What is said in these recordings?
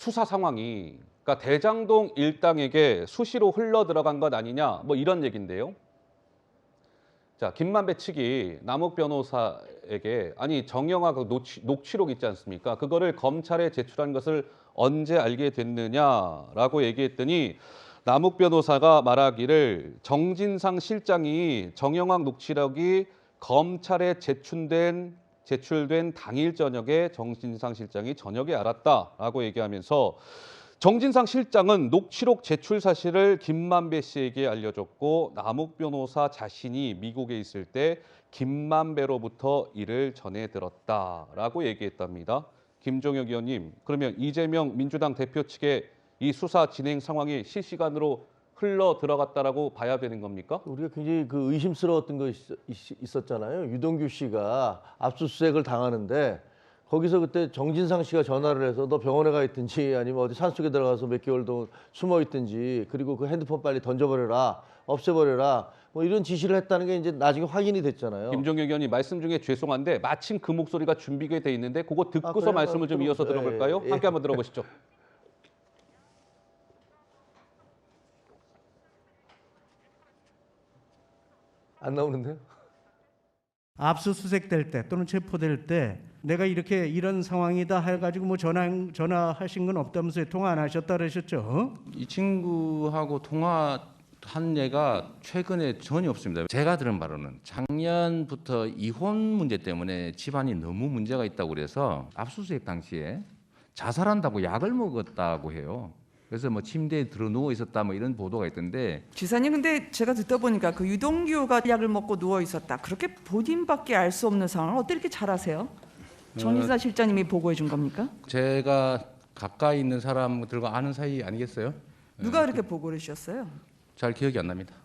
수사 상황이 그러니까 대장동 일당에게 수시로 흘러 들어간 것 아니냐 뭐 이런 얘기인데요. 자, 김만배 측이 남욱 변호사에게 아니 정영학 그 녹취록 있지 않습니까? 그거를 검찰에 제출한 것을 언제 알게 됐느냐라고 얘기했더니 남욱 변호사가 말하기를 정진상 실장이 정영학 녹취록이 검찰에 제출된 당일 저녁에 정진상 실장이 저녁에 알았다라고 얘기하면서 정진상 실장은 녹취록 제출 사실을 김만배 씨에게 알려줬고 남욱 변호사 자신이 미국에 있을 때 김만배로부터 이를 전해 들었다라고 얘기했답니다. 김종혁 의원님, 그러면 이재명 민주당 대표 측의 이 수사 진행 상황이 실시간으로 흘러 들어갔다라고 봐야 되는 겁니까? 우리가 굉장히 그 의심스러웠던 거 있었잖아요. 유동규 씨가 압수수색을 당하는데 거기서 그때 정진상 씨가 전화를 해서 너 병원에 가 있든지 아니면 어디 산속에 들어가서 몇 개월 동안 숨어 있든지 그리고 그 핸드폰 빨리 던져버려라, 없애버려라 뭐 이런 지시를 했다는 게 이제 나중에 확인이 됐잖아요. 김종혁 의원님 말씀 중에 죄송한데 마침 그 목소리가 준비가 돼 있는데 그거 듣고서 그래요? 말씀을 좀 이어서 예, 들어볼까요? 예. 함께 한번 들어보시죠. 안 나오는데요? 압수수색될 때 또는 체포될 때 내가 이렇게 이런 상황이다 해가지고 뭐 전화하신 건 없다면서요? 통화 안 하셨다 그러셨죠? 어? 이 친구하고 통화한 예가 최근에 전혀 없습니다. 제가 들은 바로는 작년부터 이혼 문제 때문에 집안이 너무 문제가 있다고 그래서 압수수색 당시에 자살한다고 약을 먹었다고 해요. 그래서 뭐 침대에 들어 누워 있었다 뭐 이런 보도가 있던데. 지사님, 근데 제가 듣다 보니까 그 유동규가 약을 먹고 누워 있었다, 그렇게 본인밖에 알 수 없는 상황을 어떻게 이렇게 잘 아세요? 정진상 실장님이 보고해 준 겁니까? 제가 가까이 있는 사람들과 아는 사이 아니겠어요? 누가 그렇게 보고를 해주셨어요? 잘 기억이 안 납니다.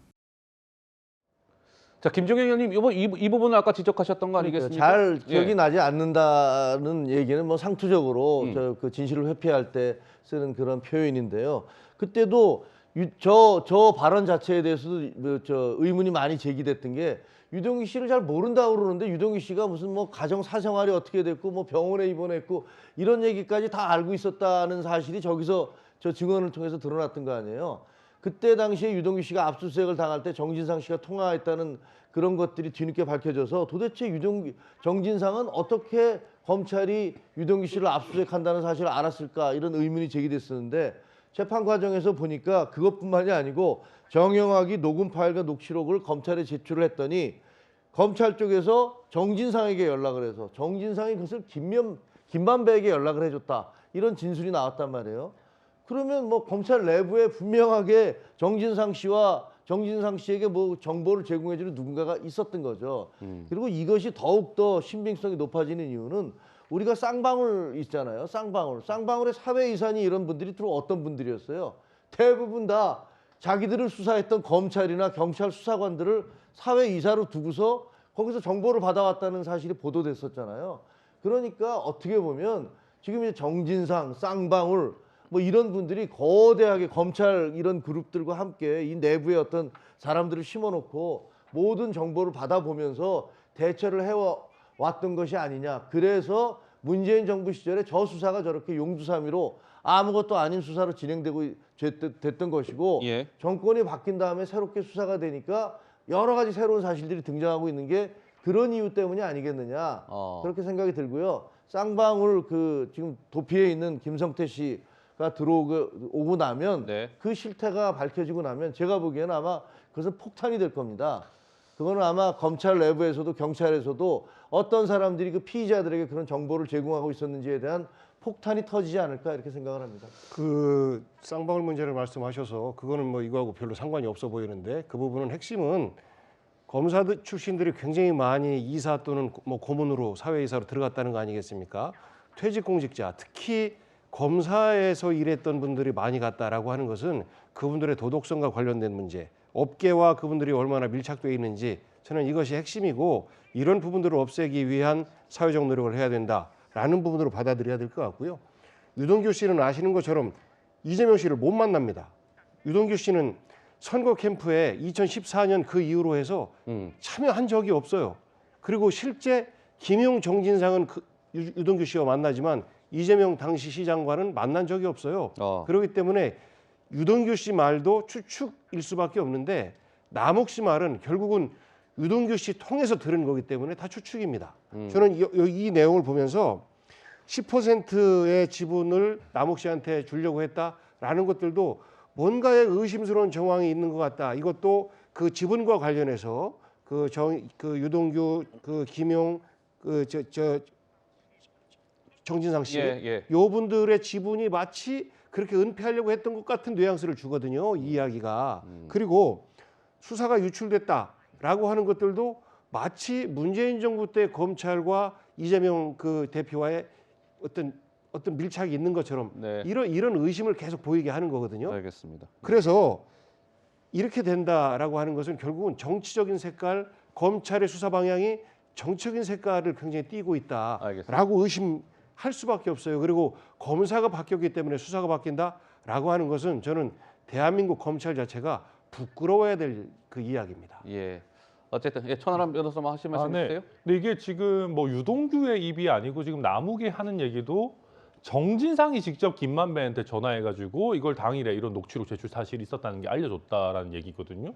자, 김종혁 의원님 이 부분을 아까 지적하셨던 거 아니겠습니까? 잘 기억이 예. 나지 않는다는 얘기는 뭐 상투적으로 음. 그 진실을 회피할 때 쓰는 그런 표현인데요. 그때도 저 발언 자체에 대해서도 의문이 많이 제기됐던 게 유동규 씨를 잘 모른다고 그러는데 유동규 씨가 무슨 뭐 가정 사생활이 어떻게 됐고 뭐 병원에 입원했고 이런 얘기까지 다 알고 있었다는 사실이 저기서 저 증언을 통해서 드러났던 거 아니에요. 그때 당시에 유동규 씨가 압수수색을 당할 때 정진상 씨가 통화했다는 그런 것들이 뒤늦게 밝혀져서 도대체 정진상은 어떻게 검찰이 유동규 씨를 압수수색한다는 사실을 알았을까 이런 의문이 제기됐었는데 재판 과정에서 보니까 그것뿐만이 아니고 정영학이 녹음 파일과 녹취록을 검찰에 제출을 했더니 검찰 쪽에서 정진상에게 연락을 해서 정진상이 그것을 김만배에게 연락을 해줬다 이런 진술이 나왔단 말이에요. 그러면 뭐 검찰 내부에 분명하게 정진상 씨에게 뭐 정보를 제공해주는 누군가가 있었던 거죠. 그리고 이것이 더욱더 신빙성이 높아지는 이유는 우리가 쌍방울 있잖아요. 쌍방울의 사회이사니 이런 분들이 주로 어떤 분들이었어요? 대부분 다 자기들을 수사했던 검찰이나 경찰 수사관들을 사회이사로 두고서 거기서 정보를 받아왔다는 사실이 보도됐었잖아요. 그러니까 어떻게 보면 지금 이제 정진상, 쌍방울 뭐 이런 분들이 거대하게 검찰 이런 그룹들과 함께 이 내부에 어떤 사람들을 심어놓고 모든 정보를 받아보면서 대처를 해왔던 것이 아니냐. 그래서 문재인 정부 시절에 저 수사가 저렇게 용두사미로 아무것도 아닌 수사로 진행되고 됐던 것이고 예. 정권이 바뀐 다음에 새롭게 수사가 되니까 여러 가지 새로운 사실들이 등장하고 있는 게 그런 이유 때문이 아니겠느냐. 그렇게 생각이 들고요. 쌍방울 지금 도피해 있는 김성태 씨가 오고 나면 네. 그 실태가 밝혀지고 나면 제가 보기에는 아마 그것은 폭탄이 될 겁니다. 그거는 아마 검찰 내부에서도 경찰에서도 어떤 사람들이 그 피의자들에게 그런 정보를 제공하고 있었는지에 대한 폭탄이 터지지 않을까 이렇게 생각을 합니다. 그 쌍방울 문제를 말씀하셔서 그거는 뭐 이거하고 별로 상관이 없어 보이는데 그 부분은 핵심은 검사 출신들이 굉장히 많이 이사 또는 뭐 고문으로 사회이사로 들어갔다는 거 아니겠습니까? 퇴직공직자 특히 검사에서 일했던 분들이 많이 갔다라고 하는 것은 그분들의 도덕성과 관련된 문제, 업계와 그분들이 얼마나 밀착되어 있는지 저는 이것이 핵심이고 이런 부분들을 없애기 위한 사회적 노력을 해야 된다라는 부분으로 받아들여야 될 것 같고요. 유동규 씨는 아시는 것처럼 이재명 씨를 못 만납니다. 유동규 씨는 선거 캠프에 2014년 그 이후로 해서 참여한 적이 없어요. 그리고 실제 김용 정진상은 유동규 씨와 만나지만 이재명 당시 시장과는 만난 적이 없어요. 어. 그렇기 때문에 유동규 씨 말도 추측일 수밖에 없는데 남욱 씨 말은 결국은 유동규 씨 통해서 들은 거기 때문에 다 추측입니다. 저는 이 내용을 보면서 10%의 지분을 남욱 씨한테 주려고 했다라는 것들도 뭔가의 의심스러운 정황이 있는 것 같다. 이것도 그 지분과 관련해서 그 유동규, 그 김용, 정진상 씨, 예. 요 분들의 지분이 마치 그렇게 은폐하려고 했던 것 같은 뉘앙스를 주거든요. 이 이야기가. 그리고 수사가 유출됐다라고 하는 것들도 마치 문재인 정부 때 검찰과 이재명 그 대표와의 어떤 밀착이 있는 것처럼 네. 이런 의심을 계속 보이게 하는 거거든요. 알겠습니다. 그래서 이렇게 된다라고 하는 것은 결국은 정치적인 색깔, 검찰의 수사 방향이 정치적인 색깔을 굉장히 띠고 있다라고 알겠습니다. 의심할 수밖에 없어요. 그리고 검사가 바뀌었기 때문에 수사가 바뀐다라고 하는 것은 저는 대한민국 검찰 자체가 부끄러워야 될 그 이야기입니다. 예. 어쨌든 천하람 변호사 뭐 하실 말씀 있으세요? 근데 이게 지금 뭐 유동규의 입이 아니고 지금 남욱이 하는 얘기도 정진상이 직접 김만배한테 전화해가지고 이걸 당일에 이런 녹취록 제출 사실이 있었다는 게 알려줬다라는 얘기거든요.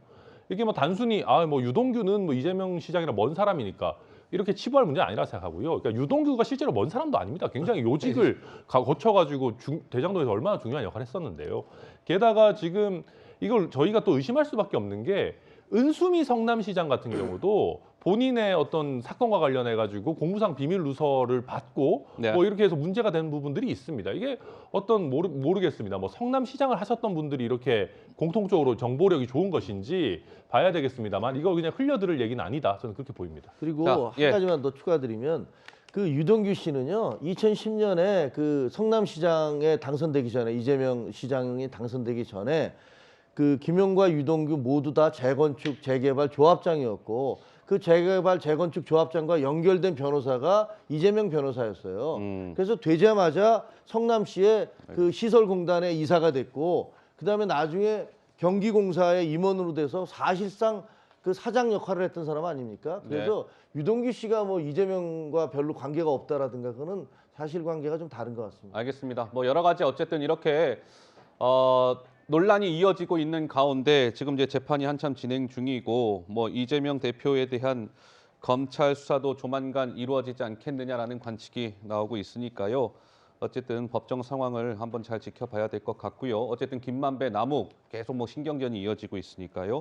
이게 뭐 단순히 뭐 유동규는 뭐 이재명 시장이랑 먼 사람이니까 이렇게 치부할 문제는 아니라 생각하고요. 그러니까 유동규가 실제로 먼 사람도 아닙니다. 굉장히 요직을 거쳐가지고 대장동에서 얼마나 중요한 역할을 했었는데요. 게다가 지금 이걸 저희가 또 의심할 수밖에 없는 게 은수미 성남시장 같은 경우도 본인의 어떤 사건과 관련해 가지고 공무상 비밀 누설을 받고 네. 뭐 이렇게 해서 문제가 되는 부분들이 있습니다. 이게 어떤 모르겠습니다. 뭐 성남시장을 하셨던 분들이 이렇게 공통적으로 정보력이 좋은 것인지 봐야 되겠습니다만 이거 그냥 흘려들을 얘기는 아니다. 저는 그렇게 보입니다. 그리고 자, 한 예. 가지만 더 추가드리면 그 유동규 씨는요 2010년에 그 성남시장에 당선되기 전에 이재명 시장이 당선되기 전에 그 김용과 유동규 모두 다 재건축 재개발 조합장이었고 그 재개발 재건축 조합장과 연결된 변호사가 이재명 변호사였어요. 그래서 되자마자 성남시의 그 시설공단의 이사가 됐고 그다음에 나중에 경기공사의 임원으로 돼서 사실상 그 사장 역할을 했던 사람 아닙니까? 그래서 유동규 씨가 뭐 이재명과 별로 관계가 없다라든가 그거는 사실관계가 좀 다른 것 같습니다. 알겠습니다. 뭐 여러 가지 어쨌든 이렇게 논란이 이어지고 있는 가운데 지금 이제 재판이 한참 진행 중이고 뭐 이재명 대표에 대한 검찰 수사도 조만간 이루어지지 않겠느냐라는 관측이 나오고 있으니까요. 어쨌든 법정 상황을 한번 잘 지켜봐야 될 것 같고요. 어쨌든 김만배, 남욱 계속 뭐 신경전이 이어지고 있으니까요.